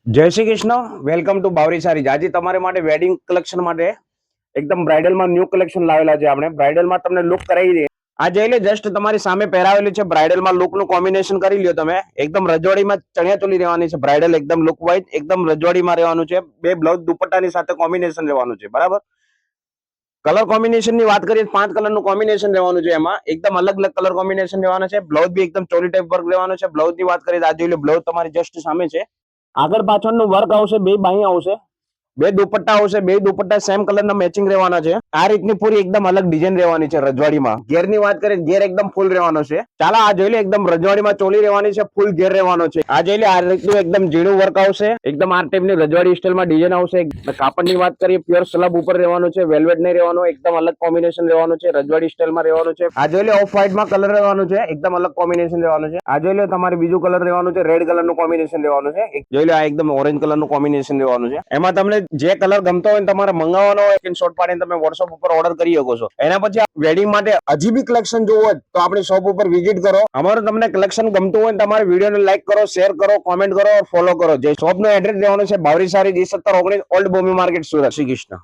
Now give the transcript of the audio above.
જય Shri Krishna. Welcome to Bavari Sarees. આજે તમારા માટે વેડિંગ કલેક્શન માટે એકદમ બ્રાઇડલમાં ન્યૂ કલેક્શન લાવેલા છે. આપણે બ્રાઇડલમાં તમને લુક કરાવી દઈએ. આ જોઈ લે, જસ્ટ તમારી સામે પહેરાવેલું છે. બ્રાઇડલમાં લુકનું કોમ્બિનેશન કરી લ્યો તમે. એકદમ રજવાડીમાં ચણિયા ચોલી રહેવાની છે. બ્રાઇડલ એકદમ લુક વાઇઝ એકદમ રજવાડીમાં રહેવાનું છે. બે બ્લાઉઝ દુપટ્ટાની સાથે કોમ્બિનેશન રહેવાનું છે. બરાબર. કલર કોમ્બિનેશન ની વાત કરીએ, 5 કલરનું કોમ્બિનેશન રહેવાનું છે. એમાં એકદમ અલગ અલગ કલર કોમ્બિનેશન રહેવાના છે. બ્લાઉઝ બી એકદમ ચોલી ટાઈપ વર્ક રહેવાનો છે. બ્લાઉઝ ની વાત કરીએ, આ જોઈ લો, બ્લાઉઝ તમારી જસ્ટ સામે છે. આગળ પાછળનું વર્ક આવશે, બે બાહી આવશે, બે દુપટ્ટા આવશે. બે દુપટ્ટા સેમ કલરના મેચિંગ રહેવાના છે. આ રીતની પૂરી એકદમ અલગ ડિઝાઇન રહેવાની છે રજવાડીમાં. ઘેર ની વાત કરીએ, ઘેર એકદમ ફૂલ રહેવાનો છે. ચાલો આ જોઈ લે, એકદમ રજવાડીમાં ચોલી રહેવાની છે, ફૂલ ઘેર રહેવાનો છે. આ જોઈ લે, આ રીતનું એકદમ ઝીણું વર્ક આવશે. એકદમ આ ટાઈપની રજવાડી સ્ટાઇલમાં ડિઝાઇન આવશે. કાપડની વાત કરીએ, પ્યોર સ્લબ ઉપર રહેવાનું છે, વેલ્વેટ નહીં રહેવાનું. એકદમ અલગ કોમ્બિનેશન રહેવાનું છે, રજવાડી સ્ટાઇલમાં રહેવાનું છે. આ જોઈ લે, ઓફ વ્હાઇટમાં કલર રહેવાનું છે, એકદમ અલગ કોમ્બિનેશન રહેવાનું છે. આ જોઈ લે, તમારે બીજું કલર રહેવાનું છે, રેડ કલરનું કોમ્બિનેશન રહેવાનું છે. જોઈ લે, આ એકદમ ઓરેન્જ કલરનું કોમ્બિનેશન રહેવાનું છે. એમાં તમને જે કલર ગમતો હોય તમારે મંગાવવાનો હોય, સ્ક્રીનશોટ પાડીને તમે વોટ્સઅપ ઉપર ઓર્ડર કરી શકો છો. એના પછી વેડિંગ માટે હજી બી કલેક્શન જોવું હોય તો આપણી શોપ ઉપર વિઝિટ કરો. અમારું તમને કલેક્શન ગમતું હોય તમારે વિડીયોને લાઈક કરો, શેર કરો, કોમેન્ટ કરો, ફોલો કરો. જે શોપનું એડ્રેસ રહેવાનું છે Bavari Sarees E1719 old Bombay market, Surat. Shri Krishna.